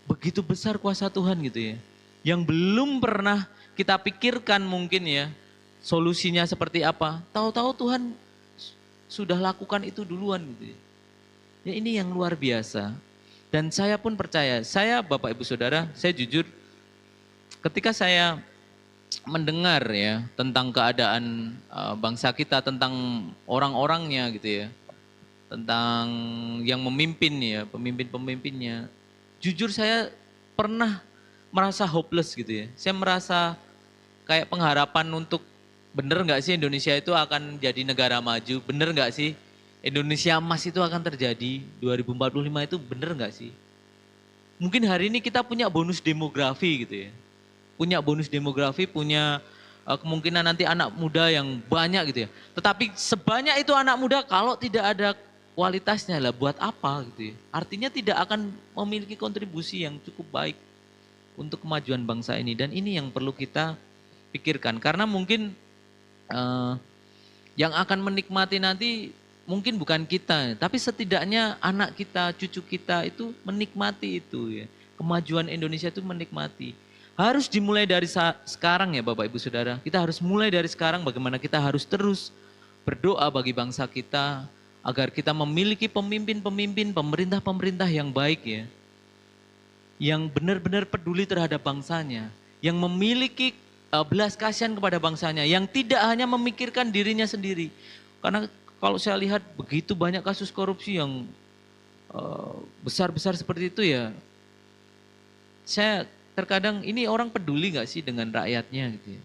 begitu besar kuasa Tuhan gitu ya. Yang belum pernah kita pikirkan mungkin ya, solusinya seperti apa. Tahu-tahu Tuhan sudah lakukan itu duluan gitu ya. Ya ini yang luar biasa. Dan saya pun percaya, saya Bapak Ibu Saudara, saya jujur ketika saya mendengar ya tentang keadaan bangsa kita, tentang orang-orangnya gitu ya, tentang yang memimpin ya, pemimpin-pemimpinnya. Jujur saya pernah merasa hopeless gitu ya. Saya merasa kayak pengharapan untuk bener nggak sih Indonesia itu akan jadi negara maju, bener nggak sih Indonesia emas itu akan terjadi 2045 itu bener nggak sih? Mungkin hari ini kita punya bonus demografi gitu ya. Punya bonus demografi, punya kemungkinan nanti anak muda yang banyak gitu ya. Tetapi sebanyak itu anak muda kalau tidak ada kualitasnya lah buat apa gitu ya. Artinya tidak akan memiliki kontribusi yang cukup baik untuk kemajuan bangsa ini. Dan ini yang perlu kita pikirkan. Karena mungkin yang akan menikmati nanti mungkin bukan kita, tapi setidaknya anak kita, cucu kita itu menikmati itu ya. Kemajuan Indonesia itu menikmati. Harus dimulai dari sekarang ya Bapak Ibu Saudara. Kita harus mulai dari sekarang bagaimana kita harus terus berdoa bagi bangsa kita agar kita memiliki pemimpin-pemimpin, pemerintah-pemerintah yang baik ya. Yang benar-benar peduli terhadap bangsanya, yang memiliki belas kasihan kepada bangsanya, yang tidak hanya memikirkan dirinya sendiri. Karena kalau saya lihat begitu banyak kasus korupsi yang besar-besar seperti itu ya, saya terkadang ini orang peduli nggak sih dengan rakyatnya gitu ya.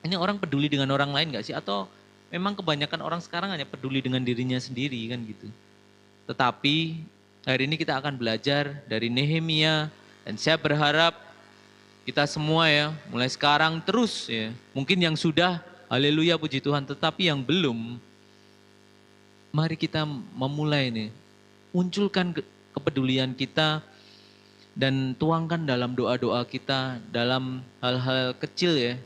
Ini orang peduli dengan orang lain nggak sih? Atau memang kebanyakan orang sekarang hanya peduli dengan dirinya sendiri kan gitu. Tetapi hari ini kita akan belajar dari Nehemia dan saya berharap kita semua ya mulai sekarang terus ya. Mungkin yang sudah, haleluya puji Tuhan, tetapi yang belum, mari kita memulai nih, munculkan kepedulian kita dan tuangkan dalam doa-doa kita, dalam hal-hal kecil ya.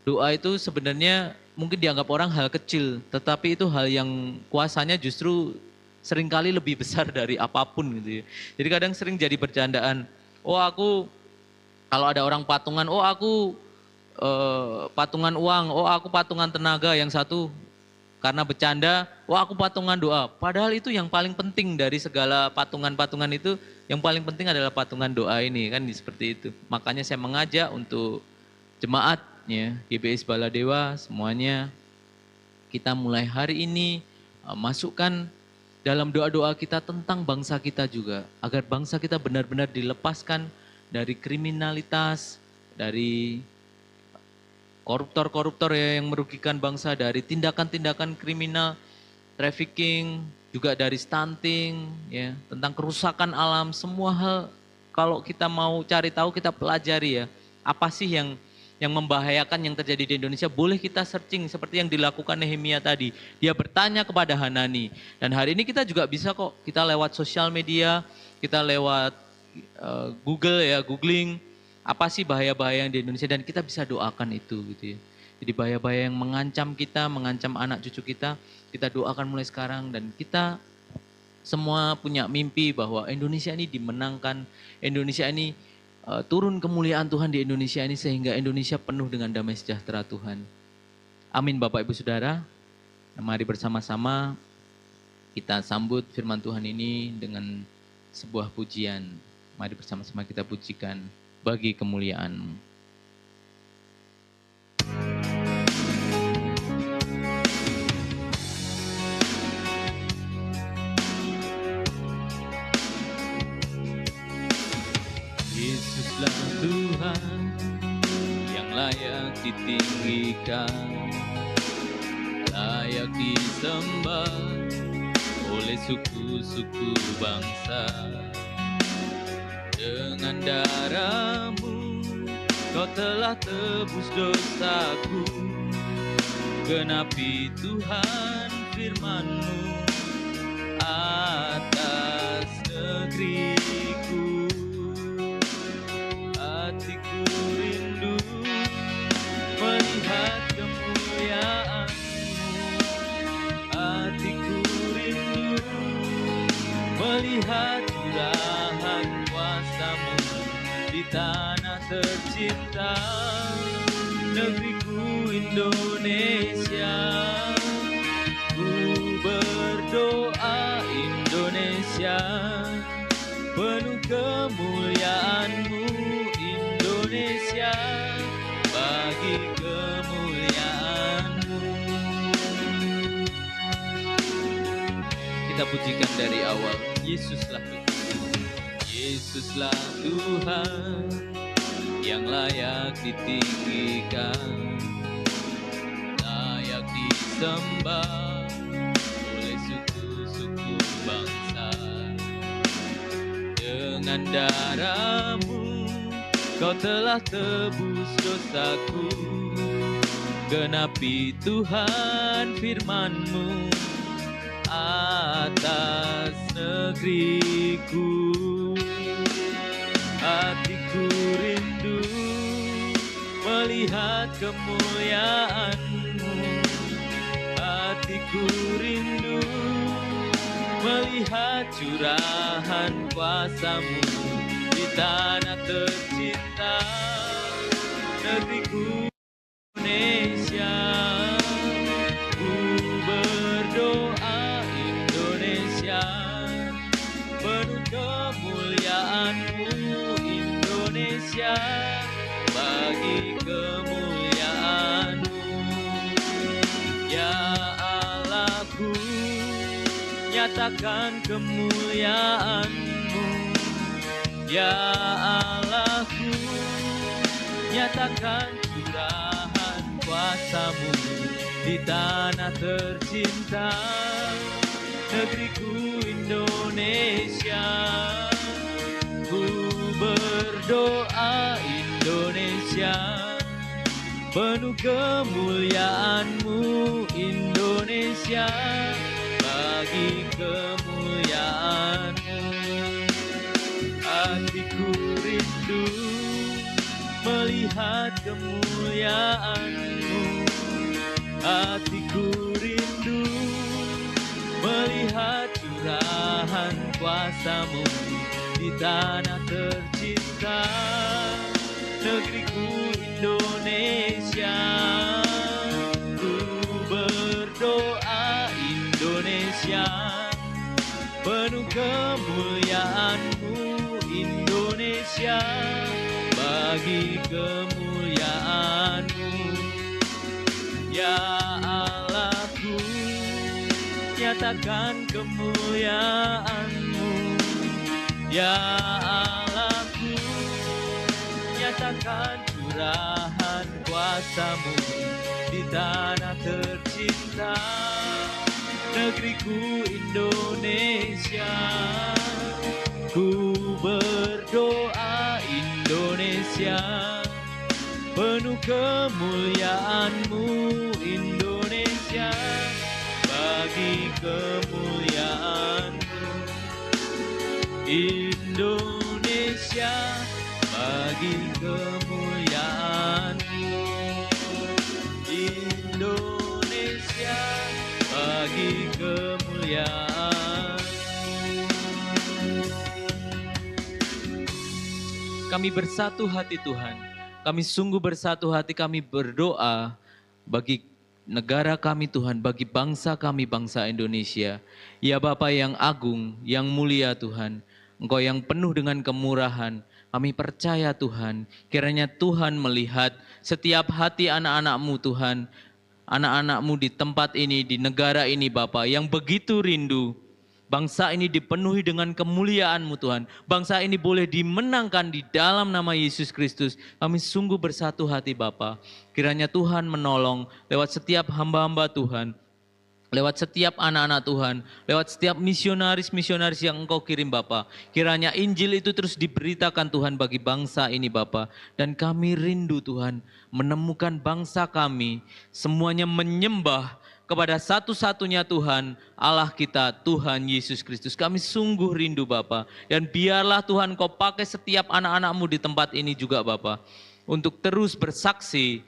Doa itu sebenarnya mungkin dianggap orang hal kecil, tetapi itu hal yang kuasanya justru seringkali lebih besar dari apapun gitu ya. Jadi kadang sering jadi bercandaan, oh aku kalau ada orang patungan, oh aku patungan uang, oh aku patungan tenaga, yang satu karena bercanda, wah aku patungan doa. Padahal itu yang paling penting dari segala patungan-patungan itu, yang paling penting adalah patungan doa ini kan seperti itu. Makanya saya mengajak untuk jemaatnya GBS Baladewa semuanya kita mulai hari ini masukkan dalam doa-doa kita tentang bangsa kita juga. Agar bangsa kita benar-benar dilepaskan dari kriminalitas, dari koruptor-koruptor ya yang merugikan bangsa, dari tindakan-tindakan kriminal, trafficking, juga dari stunting, ya tentang kerusakan alam, semua hal kalau kita mau cari tahu kita pelajari ya, apa sih yang membahayakan yang terjadi di Indonesia, boleh kita searching seperti yang dilakukan Nehemia tadi. Dia bertanya kepada Hanani dan hari ini kita juga bisa kok, kita lewat sosial media, kita lewat Google ya, googling apa sih bahaya-bahaya yang di Indonesia dan kita bisa doakan itu gitu ya. Jadi bahaya-bahaya yang mengancam kita, mengancam anak cucu kita doakan mulai sekarang dan kita semua punya mimpi bahwa Indonesia ini dimenangkan, Indonesia ini turun kemuliaan Tuhan di Indonesia ini sehingga Indonesia penuh dengan damai sejahtera Tuhan. Amin Bapak Ibu Saudara. Mari bersama-sama kita sambut firman Tuhan ini dengan sebuah pujian. Mari bersama-sama kita pujikan bagi kemuliaan-Mu. Yesuslah Tuhan yang layak ditinggikan, layak disembah oleh suku-suku bangsa. Dengan darah-Mu Kau telah tebus dosaku. Genapi Tuhan firman-Mu atas negeriku. Hatiku rindu melihat kemuliaan-Mu. Hatiku rindu melihat curahan kuasa-Mu di tanah tercinta, negeriku Indonesia. Ku berdoa Indonesia, penuh kemuliaan-Mu Indonesia, bagi kemuliaan-Mu. Kita pujikan dari awal. Yesuslah Tuhan, Yesuslah Tuhan yang layak ditinggikan, layak disembah oleh suku-suku bangsa. Dengan darah-Mu Kau telah tebus dosaku. Genapi Tuhan firman-Mu atas negeriku. Hatiku rindu melihat kemuliaan-Mu. Hatiku rindu melihat curahan kuasa-Mu di tanah tercinta, negeriku Indonesia. Ku berdoa Indonesia, penuh kemuliaan-Mu Indonesia, bagi kemuliaan-Mu. Ya Allahku, nyatakan kemuliaan-Mu. Ya Allahku, nyatakan curahan kuasa-Mu di tanah tercinta, negeriku Indonesia. Ku berdoa Indonesia, penuh kemuliaan-Mu Indonesia, bagi kemuliaan-Mu. Hatiku rindu melihat kemuliaan-Mu. Hatiku rindu melihat curahan kuasa-Mu di tanah tercinta, negeriku Indonesia. Ku berdoa Indonesia, penuh kemuliaan-Mu Indonesia, bagi kemuliaan-Mu. Ya Allahku, nyatakan kemuliaan-Mu. Ya Allahku, nyatakan curahan kuasa-Mu di tanah tercinta, negeriku Indonesia. Ku berdoa Indonesia, penuh kemuliaan-Mu Indonesia, bagi kemuliaan-Mu. Indonesia, bagi kemuliaan-Mu. Indonesia, bagi kemuliaan. Kami bersatu hati Tuhan, kami sungguh bersatu hati, kami berdoa bagi negara kami Tuhan, bagi bangsa kami, bangsa Indonesia. Ya Bapa yang agung, yang mulia Tuhan, Engkau yang penuh dengan kemurahan. Kami percaya Tuhan, kiranya Tuhan melihat setiap hati anak-anak-Mu Tuhan, anak-anak-Mu di tempat ini, di negara ini Bapa, yang begitu rindu. Bangsa ini dipenuhi dengan kemuliaan-Mu Tuhan. Bangsa ini boleh dimenangkan di dalam nama Yesus Kristus. Kami sungguh bersatu hati Bapa. Kiranya Tuhan menolong lewat setiap hamba-hamba Tuhan. Lewat setiap anak-anak Tuhan, lewat setiap misionaris-misionaris yang Engkau kirim Bapa. Kiranya Injil itu terus diberitakan Tuhan bagi bangsa ini Bapa. Dan kami rindu Tuhan menemukan bangsa kami semuanya menyembah kepada satu-satunya Tuhan, Allah kita, Tuhan Yesus Kristus. Kami sungguh rindu Bapa. Dan biarlah Tuhan Kau pakai setiap anak-anak-Mu di tempat ini juga Bapa, untuk terus bersaksi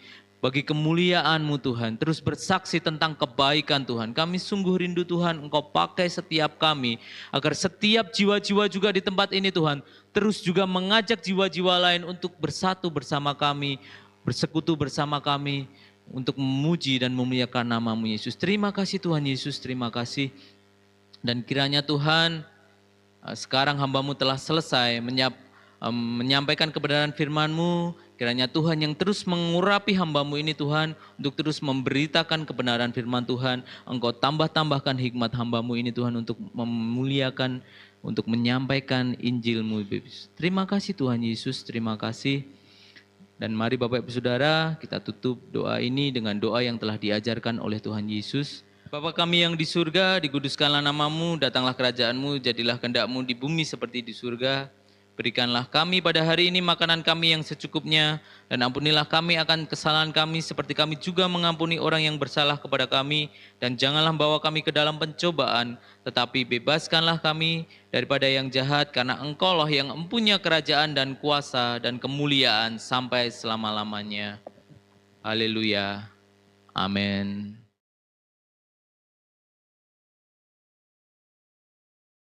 bagi kemuliaan-Mu Tuhan, terus bersaksi tentang kebaikan Tuhan. Kami sungguh rindu Tuhan, Engkau pakai setiap kami, agar setiap jiwa-jiwa juga di tempat ini Tuhan, terus juga mengajak jiwa-jiwa lain untuk bersatu bersama kami, bersekutu bersama kami, untuk memuji dan memuliakan nama-Mu Yesus. Terima kasih Tuhan Yesus, terima kasih. Dan kiranya Tuhan, sekarang hamba-Mu telah selesai menyampaikan kebenaran firman-Mu. Kiranya Tuhan yang terus mengurapi hamba-Mu ini Tuhan, untuk terus memberitakan kebenaran firman Tuhan. Engkau tambah-tambahkan hikmat hamba-Mu ini Tuhan, untuk memuliakan, untuk menyampaikan Injil-Mu. Terima kasih Tuhan Yesus, terima kasih. Dan mari Bapak Ibu Saudara, kita tutup doa ini dengan doa yang telah diajarkan oleh Tuhan Yesus. Bapa kami yang di surga, dikuduskanlah nama-Mu, datanglah kerajaan-Mu, jadilah kehendak-Mu di bumi seperti di surga. Berikanlah kami pada hari ini makanan kami yang secukupnya, dan ampunilah kami akan kesalahan kami seperti kami juga mengampuni orang yang bersalah kepada kami. Dan janganlah bawa kami ke dalam pencobaan, tetapi bebaskanlah kami daripada yang jahat, karena Engkau-lah yang mempunyai kerajaan dan kuasa dan kemuliaan sampai selama-lamanya. Haleluya. Amin.